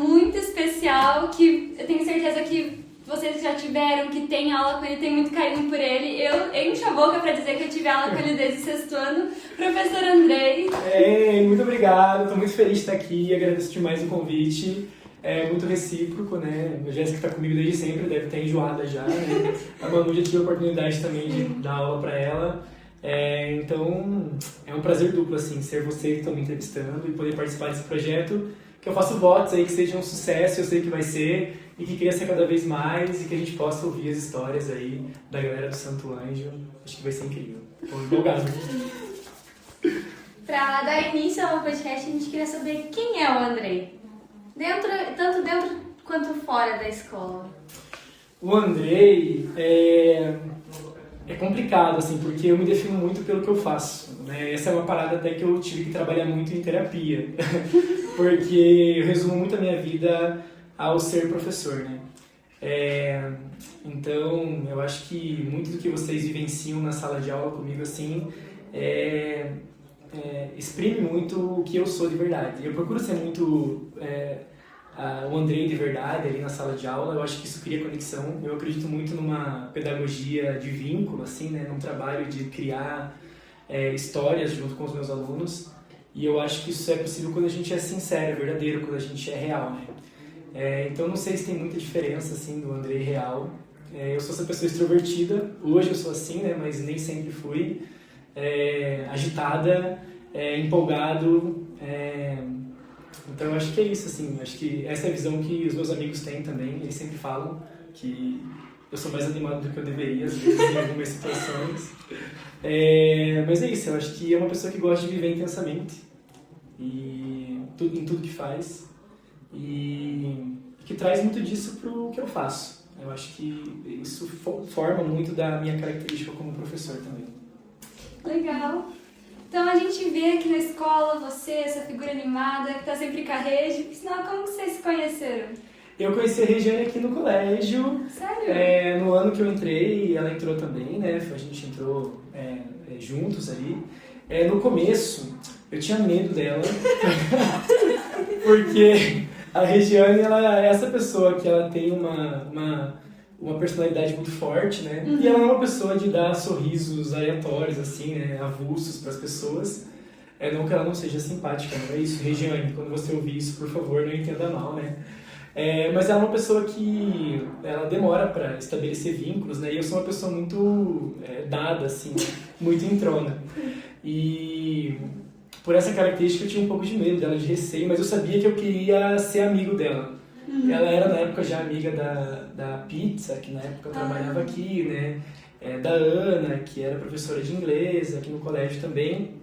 muito especial, que eu tenho certeza que vocês já tiveram, que tem aula com ele, tem muito carinho por ele. Eu encho a boca pra dizer que eu tive aula com ele desde o sexto ano. Professor Andrei. Muito obrigado, estou muito feliz de estar aqui, agradeço demais o convite. É muito recíproco, né? A Jéssica está comigo desde sempre, deve estar enjoada já, né? A Manu já tive a oportunidade também de dar aula para ela. Então, é um prazer duplo, assim, ser você que está me entrevistando e poder participar desse projeto, que eu faço votos aí que seja um sucesso, eu sei que vai ser, e que cresça cada vez mais e que a gente possa ouvir as histórias aí da galera do Santo Anjo. Acho que vai ser incrível. Estou empolgado. Para dar início ao podcast, a gente queria saber quem é o Andrei. Tanto dentro quanto fora da escola. O Andrei é complicado, assim, porque eu me defino muito pelo que eu faço, né? Essa é uma parada até que eu tive que trabalhar muito em terapia, porque eu resumo muito a minha vida ao ser professor, né? Então, eu acho que muito do que vocês vivenciam na sala de aula comigo, assim, exprime muito o que eu sou de verdade. Eu procuro ser muito o Andrei de verdade ali na sala de aula. Eu acho que isso cria conexão. Eu acredito muito numa pedagogia de vínculo, assim, né? Num trabalho de criar histórias junto com os meus alunos. E eu acho que isso é possível quando a gente é sincero, é verdadeiro, quando a gente é real, né? Então não sei se tem muita diferença assim do Andrei real. Eu sou essa pessoa extrovertida. Hoje eu sou assim, né? Mas nem sempre fui. Agitada, empolgado, então eu acho que é isso, assim, acho que essa é a visão que os meus amigos têm também, eles sempre falam que eu sou mais animado do que eu deveria, às vezes, em algumas situações, mas é isso, eu acho que é uma pessoa que gosta de viver intensamente em tudo que faz e que traz muito disso pro que eu faço. Eu acho que isso forma muito da minha característica como professor também. Legal. Então a gente vê aqui na escola você, essa figura animada, que tá sempre com a Regi. Senão, como que vocês se conheceram? Eu conheci a Regiane aqui no colégio. Sério? No ano que eu entrei, ela entrou também, né? A gente entrou juntos ali. No começo, eu tinha medo dela, porque a Regiane, ela é essa pessoa que ela tem uma personalidade muito forte, né? Uhum. E ela é uma pessoa de dar sorrisos aleatórios, assim, né? Avulsos para as pessoas. Não que ela não seja simpática, não é isso, Regiane. Quando você ouvir isso, por favor, não entenda mal, né? Mas ela é uma pessoa que ela demora para estabelecer vínculos, né? E eu sou uma pessoa muito dada, assim, muito entrona. E por essa característica eu tinha um pouco de medo dela, de receio, mas eu sabia que eu queria ser amigo dela. Ela era na época já amiga da Pizza, que na época eu trabalhava aqui, né? Da Ana, que era professora de inglês aqui no colégio também.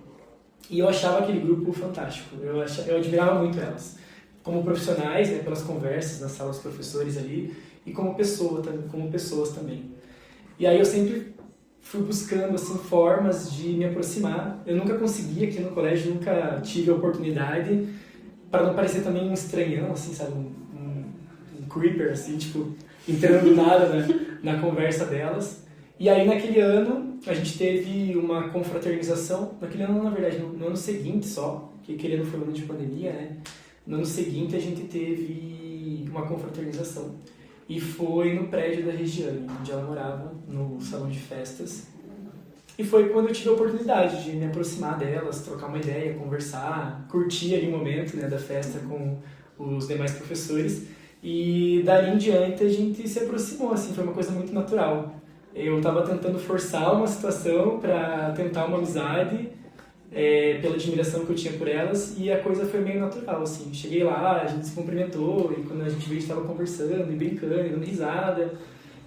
E eu achava aquele grupo fantástico, eu admirava muito elas. Como profissionais, né, pelas conversas nas salas dos professores ali, e como pessoas também. E aí eu sempre fui buscando assim, formas de me aproximar. Eu nunca consegui aqui no colégio, nunca tive a oportunidade, para não parecer também um estranhão, assim, sabe? Um creeper, assim, tipo, entrando do nada na conversa delas. E aí, naquele ano, a gente teve uma confraternização. Naquele ano, na verdade, no ano seguinte só, que aquele ano foi um ano de pandemia, né? No ano seguinte, a gente teve uma confraternização. E foi no prédio da Regiane, onde ela morava, no salão de festas. E foi quando eu tive a oportunidade de me aproximar delas, trocar uma ideia, conversar, curtir ali o momento, né, da festa com os demais professores. E dali em diante a gente se aproximou, assim, foi uma coisa muito natural. Eu estava tentando forçar uma situação para tentar uma amizade, pela admiração que eu tinha por elas, e a coisa foi meio natural, assim. Cheguei lá, a gente se cumprimentou, e quando a gente veio, a gente estava conversando, e brincando, e dando risada.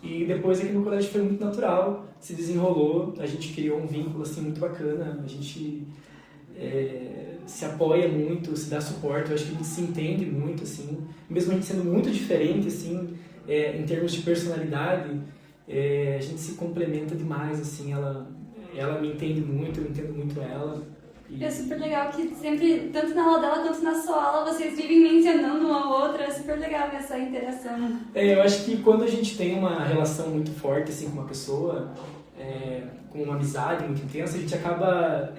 E depois aqui no colégio foi muito natural, se desenrolou, a gente criou um vínculo, assim, muito bacana, a gente se apoia muito, se dá suporte, eu acho que a gente se entende muito, assim, mesmo a gente sendo muito diferente, assim, em termos de personalidade, a gente se complementa demais, assim, ela me entende muito, eu entendo muito ela. É super legal que sempre, tanto na aula dela quanto na sua aula, vocês vivem mencionando uma ou outra, é super legal essa interação. Eu acho que quando a gente tem uma relação muito forte, assim, com uma pessoa, com uma amizade muito intensa, a gente acaba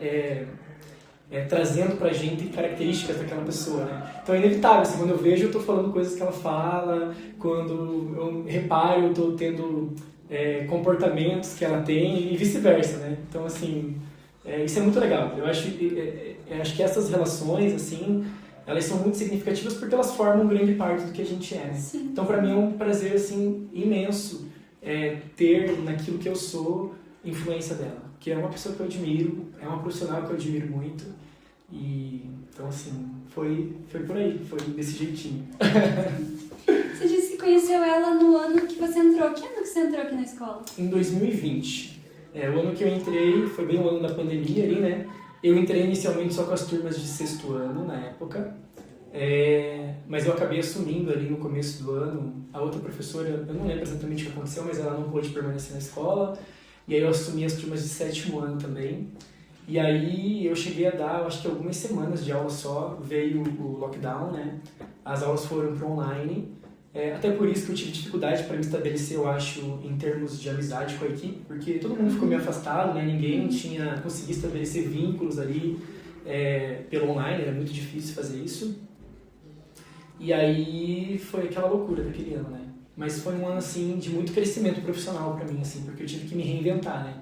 trazendo pra gente características daquela pessoa, né? Então é inevitável, assim, quando eu vejo eu tô falando coisas que ela fala, quando eu reparo eu tô tendo comportamentos que ela tem e vice-versa, né? Então, assim, isso é muito legal. Eu acho que essas relações, assim, elas são muito significativas porque elas formam grande parte do que a gente é, né? Sim. Então, para mim é um prazer, assim, imenso ter naquilo que eu sou influência dela, que é uma pessoa que eu admiro, é uma profissional que eu admiro muito e, então, assim, foi por aí, foi desse jeitinho. Você disse que conheceu ela no ano que você entrou. Que ano que você entrou aqui na escola? Em 2020. O ano que eu entrei foi bem o ano da pandemia ali, né? Eu entrei inicialmente só com as turmas de 6º ano, na época. Mas eu acabei assumindo ali no começo do ano. A outra professora, eu não lembro exatamente o que aconteceu, mas ela não pôde permanecer na escola. E aí eu assumi as turmas de 7º ano também. E aí eu cheguei a dar, eu acho que algumas semanas de aula só. Veio o lockdown, né? As aulas foram para online. Até por isso que eu tive dificuldade para me estabelecer, eu acho, em termos de amizade com a equipe, porque todo mundo ficou meio afastado, né? Ninguém tinha conseguido estabelecer vínculos ali pelo online, era muito difícil fazer isso. E aí foi aquela loucura daquele ano, né? Mas foi um ano, assim, de muito crescimento profissional para mim, assim, porque eu tive que me reinventar, né?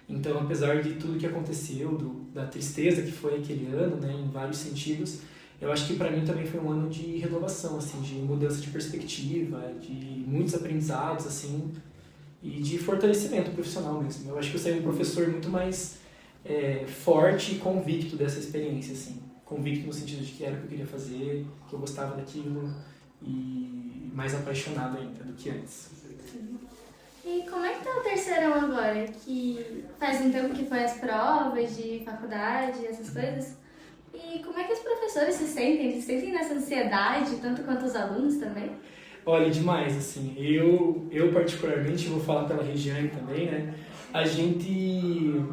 Então, apesar de tudo que aconteceu, da tristeza que foi aquele ano, né, em vários sentidos, eu acho que para mim também foi um ano de renovação, assim, de mudança de perspectiva, de muitos aprendizados, assim, e de fortalecimento profissional mesmo. Eu acho que eu saí um professor muito mais forte e convicto dessa experiência, assim. Convicto no sentido de que era o que eu queria fazer, que eu gostava daquilo e mais apaixonado ainda do que antes. E como é que tá o 3º agora? Que faz um tempo que foi as provas de faculdade, essas coisas. E como é que os professores se sentem? Eles se sentem nessa ansiedade, tanto quanto os alunos também? Olha, demais, assim. Eu particularmente, vou falar pela Regiane também, né? A gente...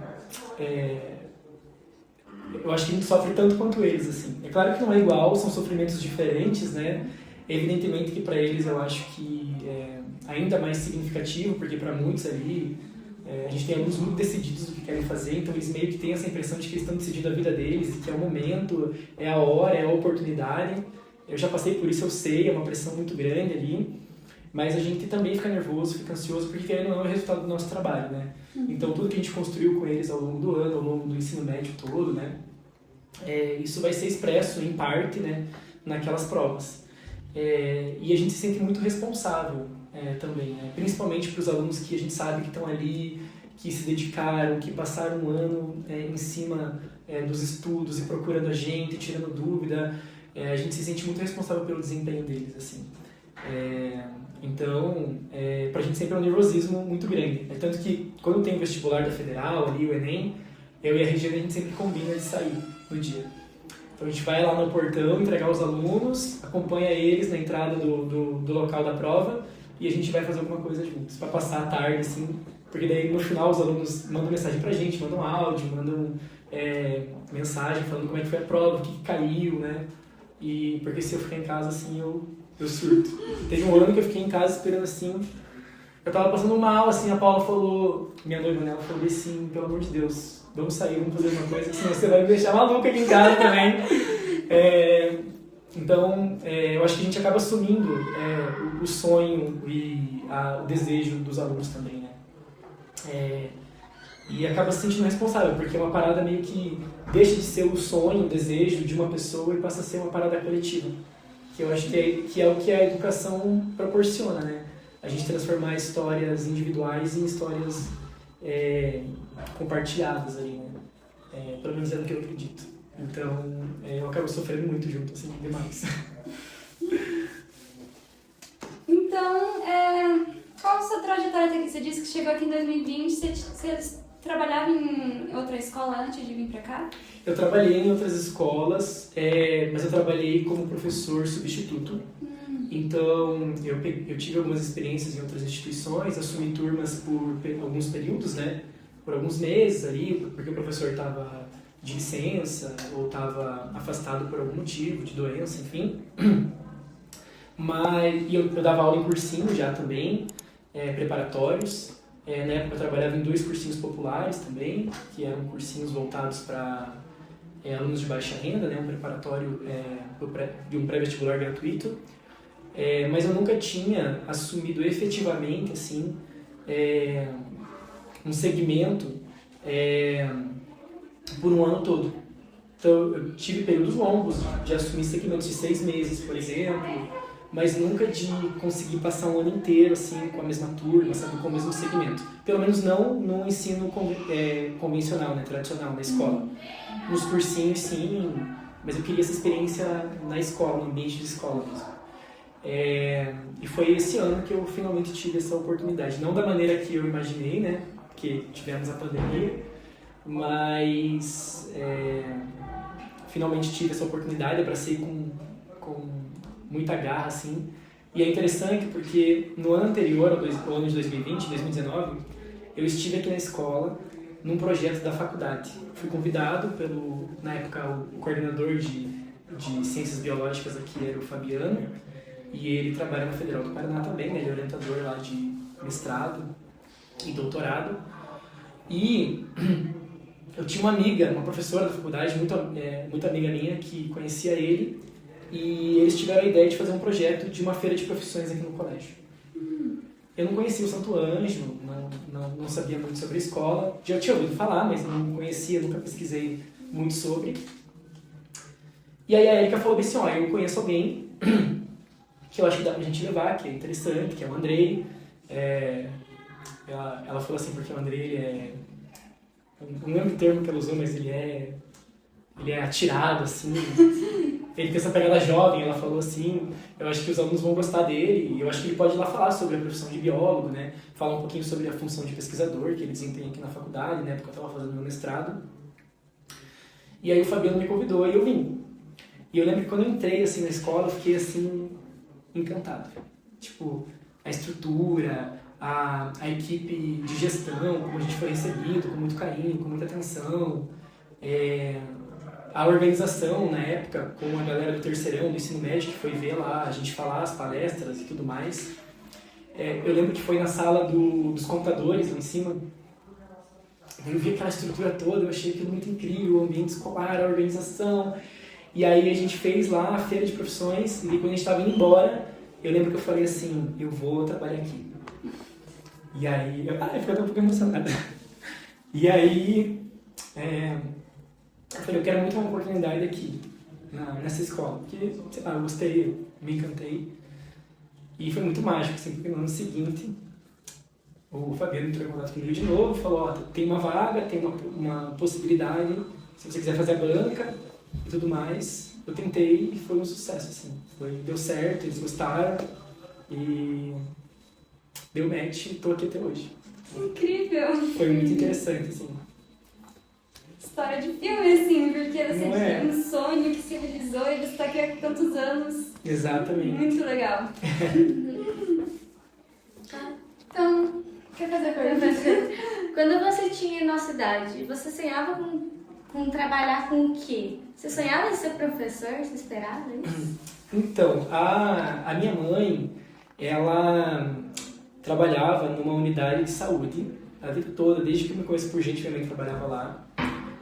eu acho que a gente sofre tanto quanto eles, assim. É claro que não é igual, são sofrimentos diferentes, né? Evidentemente que para eles eu acho que é ainda mais significativo, porque para muitos ali a gente tem alunos muito decididos do que querem fazer, então eles meio que têm essa impressão de que eles estão decidindo a vida deles, que é o momento, é a hora, é a oportunidade. Eu já passei por isso, eu sei, é uma pressão muito grande ali, mas a gente também fica nervoso, fica ansioso, porque querendo ou não é o resultado do nosso trabalho, né? Então tudo que a gente construiu com eles ao longo do ano, ao longo do ensino médio todo, né? Isso vai ser expresso em parte, né, naquelas provas. E a gente se sente muito responsável também, né? Principalmente para os alunos que a gente sabe que estão ali, que se dedicaram, que passaram um ano em cima dos estudos e procurando a gente, tirando dúvida. A gente se sente muito responsável pelo desempenho deles, assim. Então, pra gente sempre é um nervosismo muito grande. Tanto que quando tem o vestibular da Federal, ali, o Enem, eu e a Regiane, a gente sempre combina de sair no dia. Então a gente vai lá no portão entregar os alunos, acompanha eles na entrada do local da prova e a gente vai fazer alguma coisa juntos, para passar a tarde, assim, porque daí no final os alunos mandam mensagem pra gente, mandam áudio, mandam mensagem falando como é que foi a prova, o que caiu, né? E porque se eu ficar em casa assim, eu surto. Teve um ano que eu fiquei em casa esperando assim, eu tava passando mal, assim, a Paula falou, minha noiva, né, ela falou assim, pelo amor de Deus, vamos sair, vamos fazer uma coisa, senão você vai me deixar maluca aqui em casa também. Então, eu acho que a gente acaba assumindo o sonho e o desejo dos alunos também, né? E acaba se sentindo responsável, porque é uma parada meio que deixa de ser o sonho, o desejo de uma pessoa e passa a ser uma parada coletiva. Que eu acho que é o que a educação proporciona, né? A gente transformar histórias individuais em histórias compartilhadas ali, né? Pelo menos é o que eu acredito. Então, eu acabo sofrendo muito junto, assim, demais. Então, qual a sua trajetória até aqui? Você disse que chegou aqui em 2020, você trabalhava em outra escola antes de vir pra cá? Eu trabalhei em outras escolas, mas eu trabalhei como professor substituto. Então, eu tive algumas experiências em outras instituições, assumi turmas por alguns períodos, né? Por alguns meses ali, porque o professor estava de licença ou estava afastado por algum motivo, de doença, enfim. E eu dava aula em cursinho já também, preparatórios. Na época eu trabalhava em 2 cursinhos populares também, que eram cursinhos voltados para alunos de baixa renda, né, um preparatório de um pré-vestibular gratuito, mas eu nunca tinha assumido efetivamente assim, um segmento por um ano todo. Então eu tive períodos longos de assumir segmentos de 6 meses, por exemplo, mas nunca de conseguir passar um ano inteiro assim, com a mesma turma, sabe, com o mesmo segmento. Pelo menos não no ensino convencional, né, tradicional, na escola. Nos cursinhos, sim, mas eu queria essa experiência na escola, no ambiente de escola mesmo. E foi esse ano que eu finalmente tive essa oportunidade. Não da maneira que eu imaginei, né, porque tivemos a pandemia, mas finalmente tive essa oportunidade, abracei com muita garra, assim. E é interessante porque no ano anterior, ao ano de 2020, 2019, eu estive aqui na escola num projeto da faculdade. Fui convidado pelo, na época, o coordenador de Ciências Biológicas aqui era o Fabiano, e ele trabalha na Federal do Paraná também, né? Ele é orientador lá de mestrado e doutorado. E eu tinha uma amiga, uma professora da faculdade, muito amiga minha, que conhecia ele, e eles tiveram a ideia de fazer um projeto de uma feira de profissões aqui no colégio. Eu não conhecia o Santo Ângelo, não sabia muito sobre a escola, já tinha ouvido falar, mas não conhecia, nunca pesquisei muito sobre. E aí a Erika falou assim, eu conheço alguém que eu acho que dá pra gente levar, que é interessante, que é o Andrei. Ela falou assim, porque o Andrei não lembro o termo que ela usou, mas ele é atirado, assim. Ele tem essa pegada jovem, ela falou assim, eu acho que os alunos vão gostar dele, e eu acho que ele pode ir lá falar sobre a profissão de biólogo, né? Falar um pouquinho sobre a função de pesquisador que ele desempenha aqui na faculdade, né? Porque eu estava fazendo meu mestrado. E aí o Fabiano me convidou e eu vim. E eu lembro que quando eu entrei, assim, na escola, eu fiquei, assim, encantado. Tipo, a estrutura, a equipe de gestão, como a gente foi recebido, com muito carinho, com muita atenção. A organização, na época, com a galera do terceirão, do ensino médio, que foi ver lá, a gente falar as palestras e tudo mais. Eu lembro que foi na sala dos computadores, lá em cima. Eu vi aquela estrutura toda, eu achei aquilo muito incrível, o ambiente escolar, a organização. E aí a gente fez lá a feira de profissões, e quando a gente estava indo embora, eu lembro que eu falei assim, eu vou trabalhar aqui. E aí, eu fiquei até um pouco emocionada. E aí, eu falei, eu quero muito uma oportunidade aqui, nessa escola, porque, sei lá, eu gostei, me encantei. E foi muito mágico, assim, porque no ano seguinte, o Fabiano entrou em contato comigo de novo, falou, tem uma vaga, tem uma possibilidade, se você quiser fazer a banca e tudo mais. Eu tentei e foi um sucesso, assim. Deu certo, eles gostaram e deu match e tô aqui até hoje. Incrível! Foi muito interessante, assim. História de filme, assim, porque você Não tinha um sonho que se realizou e você está aqui há tantos anos. Exatamente. Muito legal. Então, quer fazer a pergunta? Quando você tinha nossa idade, você sonhava com trabalhar com o quê? Você sonhava em ser professor? Você esperava isso? Então, a minha mãe, ela trabalhava numa unidade de saúde a vida toda, desde que eu me conheço por gente, minha mãe trabalhava lá.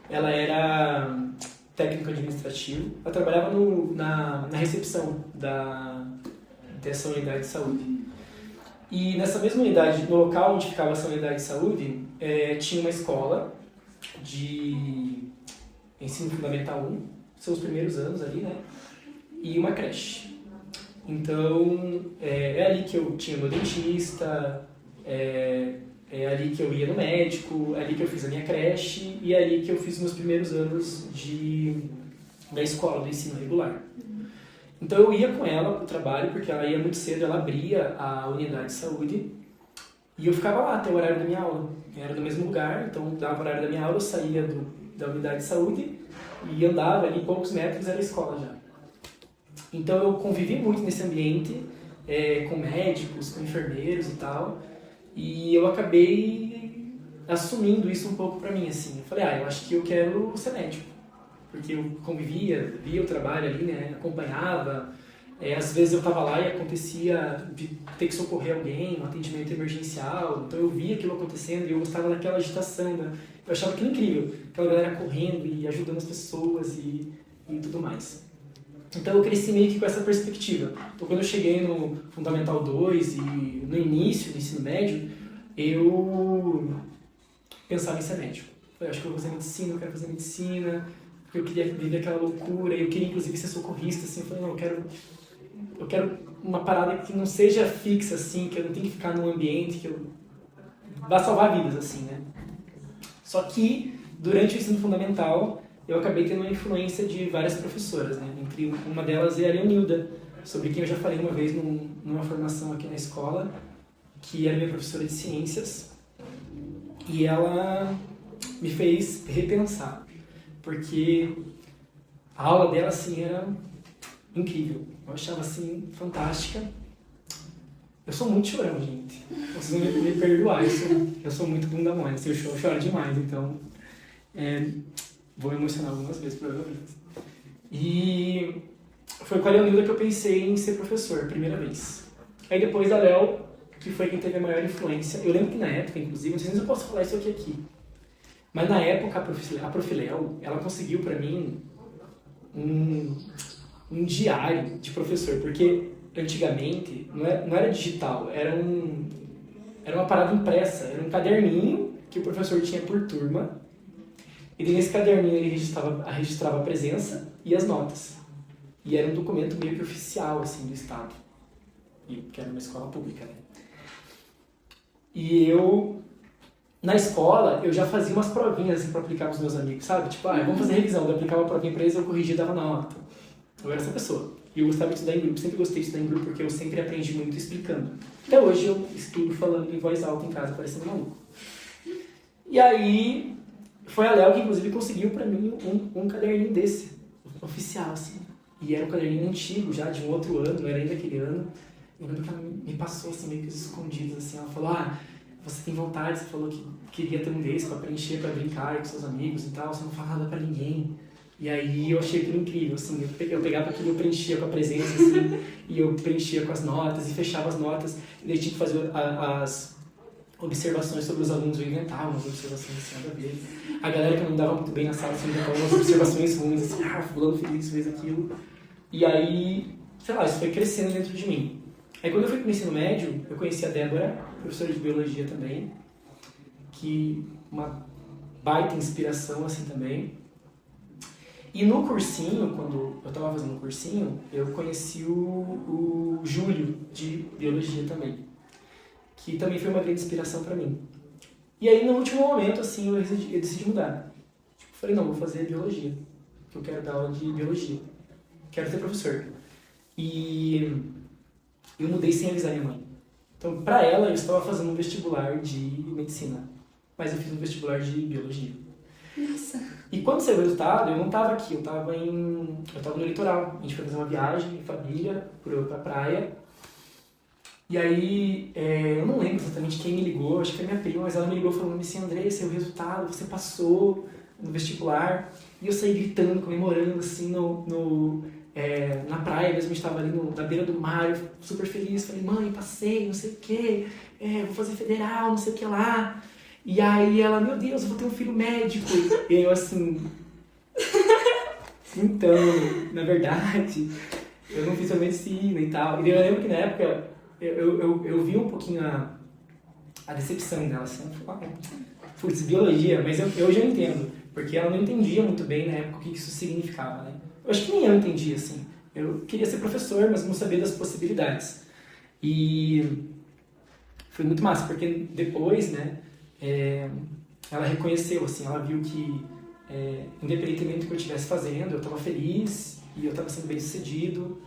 Ela era técnico administrativo, ela trabalhava na recepção dessa unidade de saúde. E nessa mesma unidade, no local onde ficava essa unidade de saúde, tinha uma escola de ensino fundamental 1, seus primeiros anos ali, né? E uma creche. Então, é ali que eu tinha meu dentista, é ali que eu ia no médico, é ali que eu fiz a minha creche e é ali que eu fiz meus primeiros anos da escola, do ensino regular. Então eu ia com ela para o trabalho, porque ela ia muito cedo, ela abria a unidade de saúde e eu ficava lá até o horário da minha aula. Era no mesmo lugar, então dava o horário da minha aula, eu saía da unidade de saúde e andava ali poucos metros, era a escola já. Então eu convivi muito nesse ambiente, com médicos, com enfermeiros e tal, e eu acabei assumindo isso um pouco pra mim, assim. Eu falei, eu acho que eu quero ser médico, porque eu convivia, via o trabalho ali, né, acompanhava, Às vezes eu estava lá e acontecia de ter que socorrer alguém, um atendimento emergencial, então eu via aquilo acontecendo e eu gostava daquela agitação, né? Eu achava aquilo incrível, aquela galera correndo e ajudando as pessoas e tudo mais. Então eu cresci meio que com essa perspectiva. Então quando eu cheguei no Fundamental 2 e no início do ensino médio, eu pensava em ser médico. Eu acho que eu vou fazer medicina, eu quero fazer medicina, porque eu queria viver aquela loucura, eu queria inclusive ser socorrista, assim, eu falei, não, eu quero uma parada que não seja fixa, assim, que eu não tenha que ficar num ambiente que eu vá salvar vidas, assim, né? Só que, durante o ensino fundamental, eu acabei tendo uma influência de várias professoras, né? Entre uma delas é a Leonilda, sobre quem eu já falei uma vez numa formação aqui na escola, que era minha professora de ciências, e ela me fez repensar, porque a aula dela, assim, era incrível. Eu achava, assim, fantástica. Eu sou muito chorão, gente. Vocês vão me perdoar, eu sou muito bunda mole, assim, eu choro demais, então vou emocionar algumas vezes, provavelmente. E foi com a Leonilda que eu pensei em ser professor, primeira vez. Aí depois a Léo, que foi quem teve a maior influência. Eu lembro que na época, inclusive, não sei se eu posso falar isso aqui, mas na época a Prof. Léo, ela conseguiu pra mim um diário de professor, porque antigamente não era digital, era uma parada impressa, era um caderninho que o professor tinha por turma, e nesse caderninho ele registrava a presença e as notas. E era um documento meio que oficial, assim, do Estado, que era uma escola pública, né? E eu, na escola, eu já fazia umas provinhas assim, pra aplicar pros meus amigos, sabe? Tipo, vamos fazer revisão, eu aplicava a provinha pra eles, eu corrigia e dava nota. Eu era essa pessoa. E eu gostava de estudar em grupo, sempre gostei de estudar em grupo, porque eu sempre aprendi muito explicando. Até hoje eu estudo falando em voz alta em casa, parecendo maluco. E aí, foi a Léo que inclusive conseguiu pra mim um caderninho desse, oficial, assim. E era um caderninho antigo, já de um outro ano, não era ainda aquele ano. Eu lembro que ela me passou assim, meio que escondidos, assim. Ela falou, você tem vontade, você falou que queria ter um desse pra preencher, pra brincar com seus amigos e tal, você não fala nada pra ninguém. E aí eu achei aquilo incrível, assim, eu pegava aquilo e eu preenchia com a presença, assim, e eu preenchia com as notas, e fechava as notas, e daí tinha que fazer as observações sobre os alunos, eu inventava umas observações assim, nada a ver. A galera que não dava muito bem na sala, assim, inventava umas observações ruins, assim, fulano fez isso, fez aquilo. E aí, sei lá, isso foi crescendo dentro de mim. Aí quando eu fui pro ensino médio, eu conheci a Débora, professora de biologia também, que uma baita inspiração, assim, também. E no cursinho, quando eu estava fazendo o cursinho, eu conheci o Júlio, de biologia também, que também foi uma grande inspiração para mim. E aí, no último momento, assim, eu decidi mudar. Falei, não, vou fazer biologia, que eu quero dar aula de biologia, quero ser professor. E eu mudei sem avisar minha mãe. Então, para ela, eu estava fazendo um vestibular de medicina, mas eu fiz um vestibular de biologia. Nossa. E quando saiu o resultado, eu não estava aqui, eu estava no litoral. A gente foi fazer uma viagem em família pra praia. E aí, eu não lembro exatamente quem me ligou, acho que foi minha prima, mas ela me ligou falando assim, André, saiu o resultado, você passou no vestibular. E eu saí gritando, comemorando, assim, na praia mesmo, a gente estava ali na beira do mar, eu super feliz, falei, mãe, passei, não sei o quê, vou fazer federal, não sei o que lá. E aí ela, meu Deus, eu vou ter um filho médico. E eu assim... Então, na verdade, eu não fiz a medicina e tal. E eu lembro que na época eu vi um pouquinho a decepção dela, assim. Eu falei, putz, biologia, mas eu já entendo. Porque ela não entendia muito bem na época o que isso significava, né? Eu acho que nem eu entendia, assim. Eu queria ser professor, mas não sabia das possibilidades. E foi muito massa, porque depois, né... ela reconheceu, assim, ela viu que independentemente do que eu estivesse fazendo, eu estava feliz e eu estava sendo bem sucedido,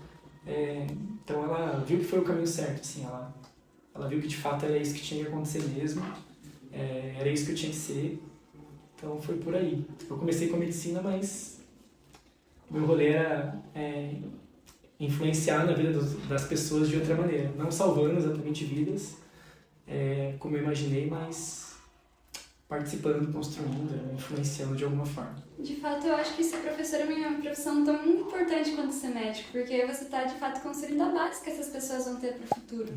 então ela viu que foi o caminho certo, assim, ela viu que de fato era isso que tinha que acontecer mesmo, era isso que eu tinha que ser, então foi por aí. Eu comecei com a medicina, mas o meu rolê era influenciar na vida das pessoas de outra maneira, não salvando exatamente vidas, como eu imaginei, mas participando, construindo, né, influenciando de alguma forma. De fato, eu acho que ser professor é uma profissão tão importante quanto ser médico, porque você está, de fato, construindo a base que essas pessoas vão ter para o futuro.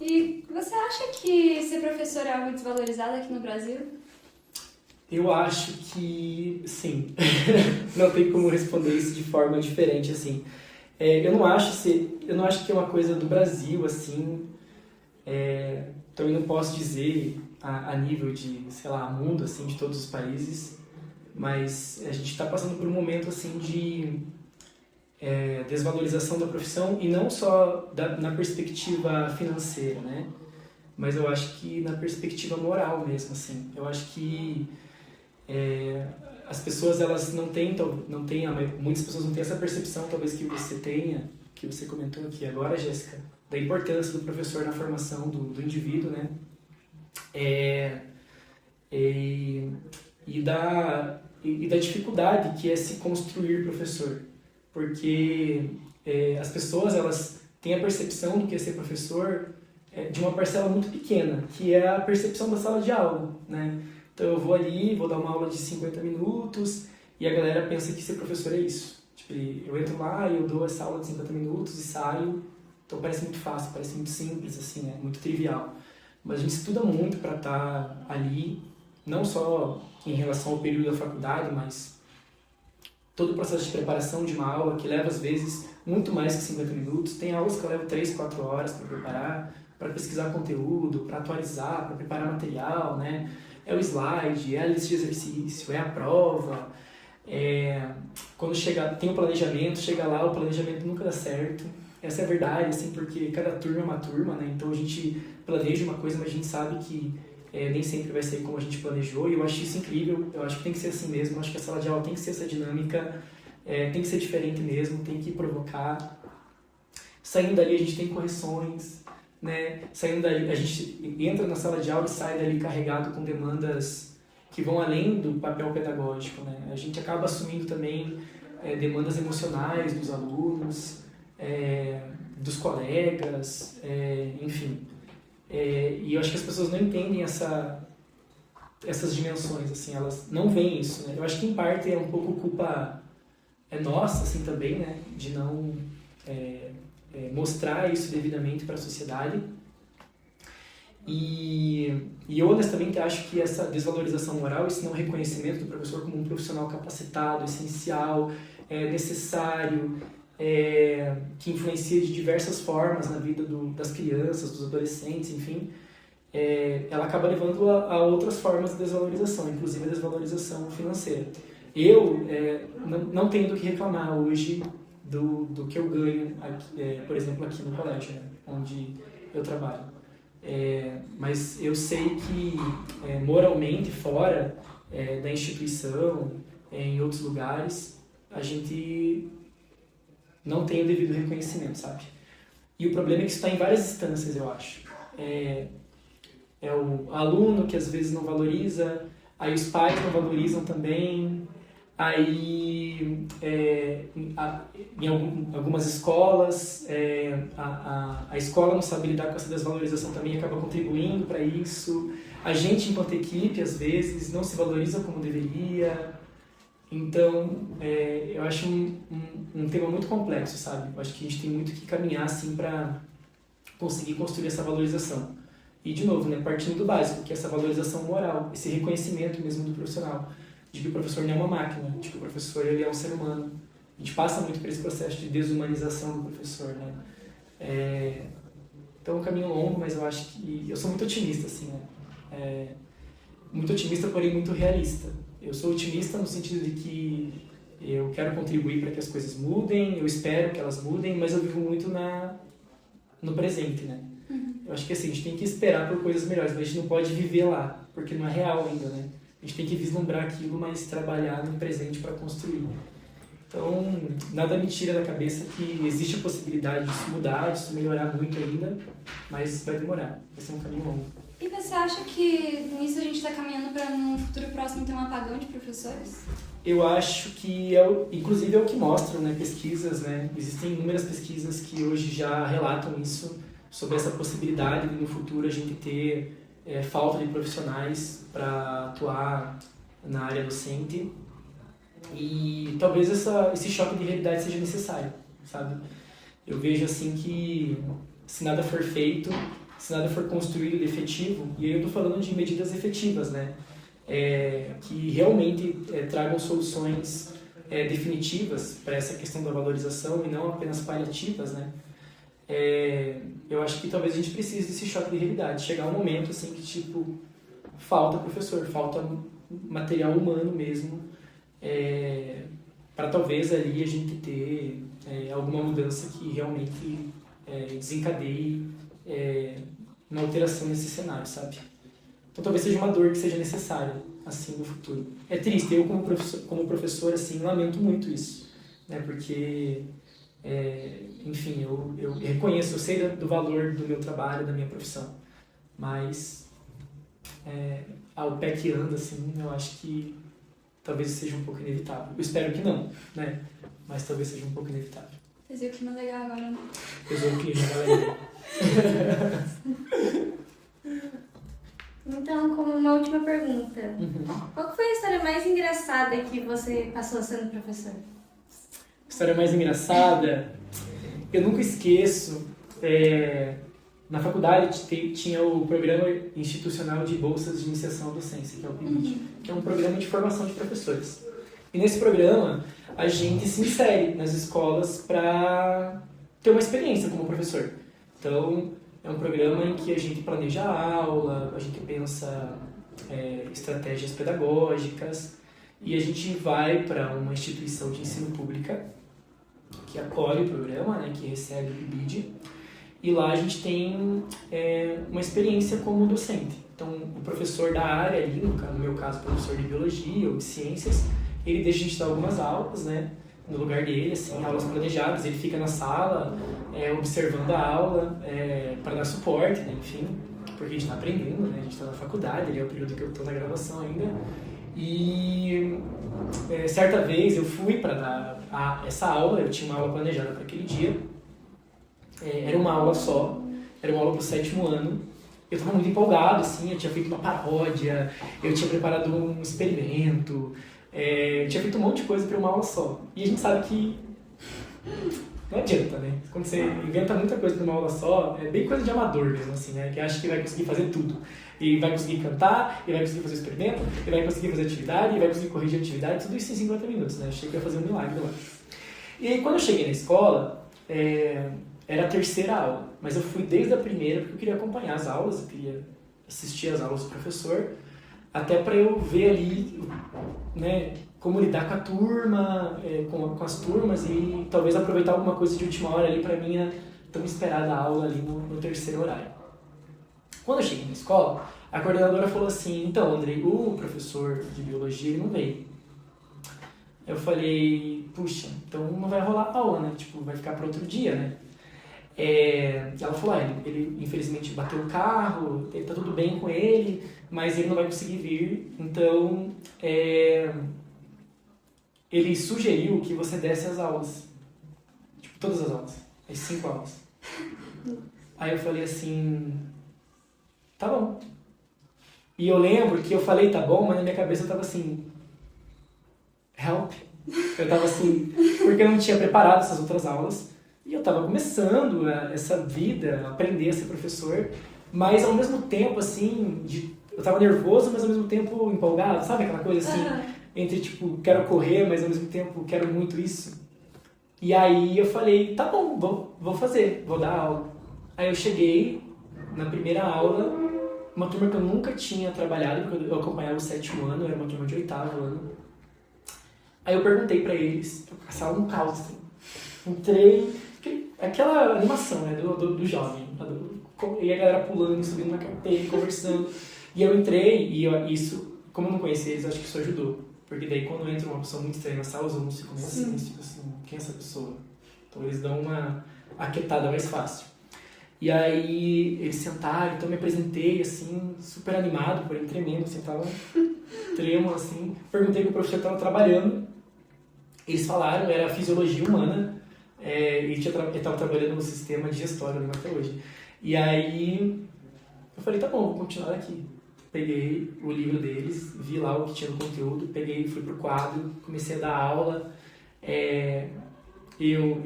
E você acha que ser professor é algo desvalorizado aqui no Brasil? Eu acho que sim. Não tem como responder isso de forma diferente, assim. Eu não acho que é uma coisa do Brasil, assim. Então eu não posso dizer a nível de, sei lá, mundo, assim, de todos os países, mas a gente está passando por um momento, assim, de desvalorização da profissão, e não só na perspectiva financeira, né? Mas eu acho que na perspectiva moral mesmo, assim. Eu acho que as pessoas, elas muitas pessoas não têm essa percepção, talvez, que você tenha, que você comentou aqui agora, Jéssica, da importância do professor na formação do indivíduo, né? E da dificuldade que é se construir professor, porque as pessoas, elas têm a percepção do que é ser professor de uma parcela muito pequena, que é a percepção da sala de aula, né? Então eu vou ali, vou dar uma aula de 50 minutos e a galera pensa que ser professor é isso. Tipo, eu entro lá e eu dou essa aula de 50 minutos e saio, então parece muito fácil, parece muito simples, assim, muito trivial. Mas a gente estuda muito para estar ali, não só em relação ao período da faculdade, mas todo o processo de preparação de uma aula, que leva às vezes muito mais que 50 minutos. Tem aulas que eu levo 3, 4 horas para preparar, para pesquisar conteúdo, para atualizar, para preparar material, né? É o slide, é a lista de exercício, é a prova. Quando tem o planejamento, chega lá, o planejamento nunca dá certo. Essa é a verdade, assim, porque cada turma é uma turma, né? Então a gente planeja uma coisa, mas a gente sabe que nem sempre vai ser como a gente planejou, e eu acho isso incrível. Eu acho que tem que ser assim mesmo, eu acho que a sala de aula tem que ser essa dinâmica, tem que ser diferente mesmo, tem que provocar. Saindo dali a gente tem correções, né? Saindo dali, a gente entra na sala de aula e sai dali carregado com demandas que vão além do papel pedagógico, né? A gente acaba assumindo também demandas emocionais dos alunos, dos colegas, enfim. E eu acho que as pessoas não entendem essas dimensões, assim, elas não veem isso, né? Eu acho que em parte é um pouco culpa nossa, assim, também, né? De não mostrar isso devidamente para a sociedade. E eu honestamente acho que essa desvalorização moral, esse não reconhecimento do professor como um profissional capacitado, essencial, necessário, que influencia de diversas formas na vida das crianças, dos adolescentes, enfim, ela acaba levando a outras formas de desvalorização, inclusive a desvalorização financeira. Eu não tenho do que reclamar hoje do que eu ganho, por exemplo, aqui no colégio, né, onde eu trabalho. Mas eu sei que moralmente, fora da instituição, em outros lugares, a gente não tem o devido reconhecimento, sabe? E o problema é que isso está em várias instâncias, eu acho. É o aluno que às vezes não valoriza, aí os pais não valorizam também, aí em algumas escolas a escola não sabe lidar com essa desvalorização também e acaba contribuindo para isso. A gente, enquanto equipe, às vezes não se valoriza como deveria. Então, eu acho um tema muito complexo, sabe? Eu acho que a gente tem muito que caminhar assim para conseguir construir essa valorização. E, de novo, né, partindo do básico, que é essa valorização moral, esse reconhecimento mesmo do profissional, de que o professor não é uma máquina, de que o professor ele é um ser humano. A gente passa muito por esse processo de desumanização do professor, né? Então é um caminho longo, mas eu acho que... Eu sou muito otimista, assim, né? Muito otimista, porém muito realista. Eu sou otimista no sentido de que eu quero contribuir para que as coisas mudem, eu espero que elas mudem, mas eu vivo muito no presente, né? Eu acho que assim, a gente tem que esperar por coisas melhores, mas a gente não pode viver lá, porque não é real ainda, né? A gente tem que vislumbrar aquilo, mas trabalhar no presente para construir. Então, nada me tira da cabeça que existe a possibilidade disso mudar, disso melhorar muito ainda, mas vai demorar, vai ser um caminho longo. E você acha que nisso a gente está caminhando para num futuro próximo ter um apagão de professores? Eu acho que, inclusive, é o que mostram, né, pesquisas, né? Existem inúmeras pesquisas que hoje já relatam isso, sobre essa possibilidade de no futuro a gente ter falta de profissionais para atuar na área docente e talvez esse choque de realidade seja necessário, sabe? Eu vejo assim que se nada for feito, se nada for construído de efetivo, e aí eu estou falando de medidas efetivas, né? Que realmente tragam soluções definitivas para essa questão da valorização e não apenas paliativas, né? Eu acho que talvez a gente precise desse choque de realidade, chegar um momento assim que tipo falta professor, falta material humano mesmo, para talvez ali a gente ter alguma mudança que realmente desencadeie uma alteração nesse cenário, sabe? Então talvez seja uma dor que seja necessária assim no futuro. É triste, eu como professor assim lamento muito isso, né? Porque enfim, eu reconheço, eu sei do valor do meu trabalho, da minha profissão, mas ao pé que anda, assim, eu acho que talvez seja um pouco inevitável. Eu espero que não, né? Mas talvez seja um pouco inevitável. Fez o clima legal agora, né? Pesou o clima, galera. Então, como uma última pergunta, Uhum. qual que foi a história mais engraçada que você passou sendo professor? História mais engraçada, eu nunca esqueço, na faculdade tinha o Programa Institucional de Bolsas de Iniciação à Docência, que é o PIBID, que é um programa de formação de professores. E nesse programa, a gente se insere nas escolas para ter uma experiência como professor. Então, é um programa em que a gente planeja a aula, a gente pensa estratégias pedagógicas e a gente vai para uma instituição de ensino pública que acolhe o programa, né, que recebe o PIBID, e lá a gente tem uma experiência como docente. Então, o professor da área ali, no meu caso, professor de biologia ou de ciências, ele deixa a gente dar algumas aulas, né, no lugar dele, assim, aulas planejadas, ele fica na sala observando a aula para dar suporte, né, enfim, porque a gente está aprendendo, né, a gente está na faculdade, ali é o período que eu estou na graduação ainda. E certa vez eu fui para dar essa aula, eu tinha uma aula planejada para aquele dia, era uma aula só, era uma aula para o 7º ano. Eu estava muito empolgado, assim, eu tinha feito uma paródia, eu tinha preparado um experimento, eu tinha feito um monte de coisa para uma aula só. E a gente sabe que não adianta, né? Quando você inventa muita coisa para uma aula só, é bem coisa de amador mesmo, assim, né? Que acha que vai conseguir fazer tudo. E vai conseguir cantar, e vai conseguir fazer experimento, e vai conseguir fazer atividade, e vai conseguir corrigir atividade, tudo isso em 50 minutos, né? Achei que ia fazer um milagre lá. E aí, quando eu cheguei na escola, era a 3ª aula, mas eu fui desde a primeira porque eu queria acompanhar as aulas, eu queria assistir às aulas do professor, até para eu ver ali, né, como lidar com a turma, com as turmas e talvez aproveitar alguma coisa de última hora ali para minha tão esperada aula ali no 3º horário. Quando eu cheguei na escola, a coordenadora falou assim: então, Andrei, o professor de biologia ele não veio. Eu falei: puxa, então não vai rolar a aula, né? Tipo, vai ficar para outro dia, né? Ela falou: ele infelizmente bateu o carro, tá tudo bem com ele, mas ele não vai conseguir vir, então ele sugeriu que você desse as aulas, tipo, todas as aulas, as 5 aulas. Aí eu falei assim: tá bom. E eu lembro que eu falei tá bom, mas na minha cabeça eu tava assim: help. Eu tava assim, porque eu não tinha preparado essas outras aulas. E eu estava começando essa vida, aprender a ser professor, mas ao mesmo tempo, assim, eu estava nervoso, mas ao mesmo tempo empolgado, sabe aquela coisa assim, entre tipo, quero correr, mas ao mesmo tempo quero muito isso. E aí eu falei, tá bom, vou fazer, vou dar aula. Aí eu cheguei na primeira aula, uma turma que eu nunca tinha trabalhado, porque eu acompanhava o 7º ano, era uma turma de 8º ano. Aí eu perguntei pra eles, a sala um caos, assim. Entrei, aquela animação, né, do jovem, e a galera pulando, subindo na carteira, conversando. E eu entrei, e isso, como eu não conhecia eles, acho que isso ajudou. Porque daí quando entra uma pessoa muito estranha na sala, os alunos ficam meio assim, tipo assim, quem é essa pessoa? Então eles dão uma aquietada mais fácil. E aí eles sentaram, então eu me apresentei, assim, super animado, porém tremendo, assim, tava trêmulo, assim. Perguntei que o professor estava trabalhando. Eles falaram, era fisiologia humana, ele estava trabalhando no sistema digestório até hoje. E aí Eu falei, tá bom, vou continuar daqui. Peguei o livro deles, vi lá o que tinha no conteúdo, peguei, fui pro quadro, comecei a dar aula. Eu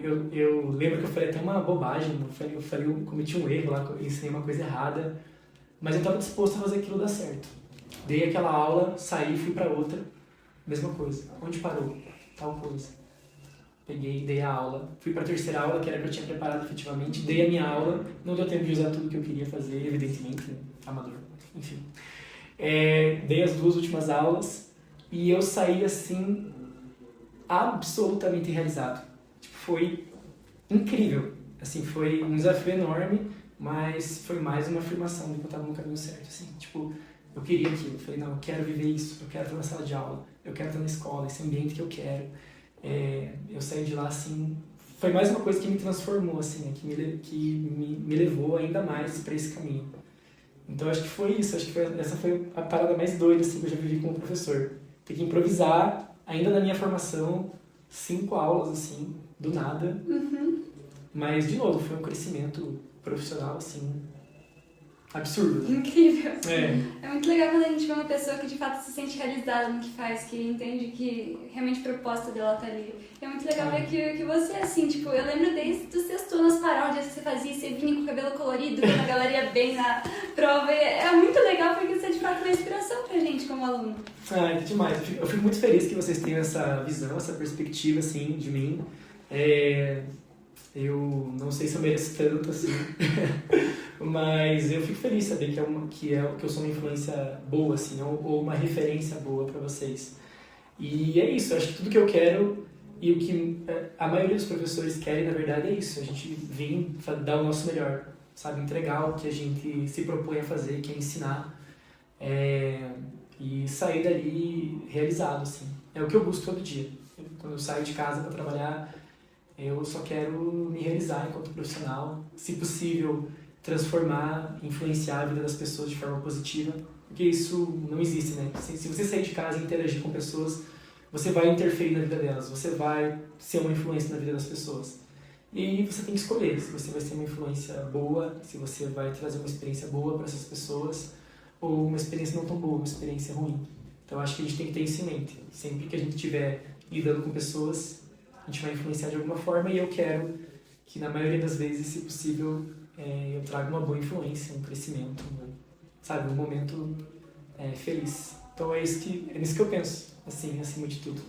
lembro que eu falei até uma bobagem, eu cometi um erro lá, eu ensinei uma coisa errada, mas eu estava disposto a fazer aquilo dar certo. Dei aquela aula, saí, fui para outra, mesma coisa. Onde parou? Tal coisa. Peguei, dei a aula, fui para a terceira aula, que era que eu tinha preparado efetivamente, dei a minha aula, não deu tempo de usar tudo que eu queria fazer, evidentemente, né? Amador, enfim. Dei as 2 últimas aulas e eu saí assim, absolutamente realizado. Tipo, foi incrível, assim, foi um desafio enorme, mas foi mais uma afirmação de que eu estava no caminho certo, assim, tipo, eu queria aquilo, eu falei, não, eu quero viver isso, eu quero estar na sala de aula, eu quero estar na escola, esse ambiente que eu quero. Eu saí de lá, assim, foi mais uma coisa que me transformou, assim, né, que me levou ainda mais para esse caminho. Então, acho que foi isso, essa foi a parada mais doida, assim, que eu já vivi como professor. Ter que improvisar, ainda na minha formação, 5 aulas, assim, do nada. Uhum. Mas, de novo, foi um crescimento profissional, assim, absurdo. Incrível. É muito legal quando a gente vê uma pessoa que de fato se sente realizada no que faz, que entende que realmente a proposta dela tá ali. É muito legal ver que você é assim, tipo, eu lembro desde o sexto ano, as paródias que você fazia, você vinha com o cabelo colorido, com a galera bem na prova. É muito legal porque você de fato é uma inspiração pra gente como aluno. Que demais. Eu fico muito feliz que vocês tenham essa visão, essa perspectiva, assim, de mim. Eu não sei se eu mereço tanto, assim, mas eu fico feliz de saber que eu sou uma influência boa, assim, ou uma referência boa para vocês. E é isso, eu acho que tudo que eu quero e o que a maioria dos professores querem, na verdade, é isso, a gente vir dar o nosso melhor, sabe, entregar o que a gente se propõe a fazer, que é ensinar, e sair dali realizado, assim. É o que eu busco todo dia. Quando eu saio de casa para trabalhar, eu só quero me realizar enquanto profissional, se possível, transformar, influenciar a vida das pessoas de forma positiva, porque isso não existe, né? Se você sair de casa e interagir com pessoas, você vai interferir na vida delas, você vai ser uma influência na vida das pessoas. E você tem que escolher se você vai ser uma influência boa, se você vai trazer uma experiência boa para essas pessoas, ou uma experiência não tão boa, uma experiência ruim. Então acho que a gente tem que ter isso em mente. Sempre que a gente estiver lidando com pessoas, a gente vai influenciar de alguma forma, e eu quero que na maioria das vezes, se possível, eu traga uma boa influência, um crescimento, sabe, um momento feliz. Então é nisso que eu penso, assim, acima de tudo.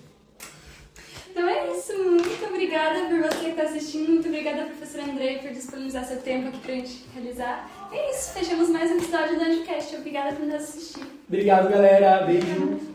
Então é isso, muito obrigada por você que está assistindo, muito obrigada professora Andrei por disponibilizar seu tempo aqui pra gente realizar. É isso, fechamos mais um episódio do AnjoCast, obrigada por nos assistir. Obrigado, galera, beijo!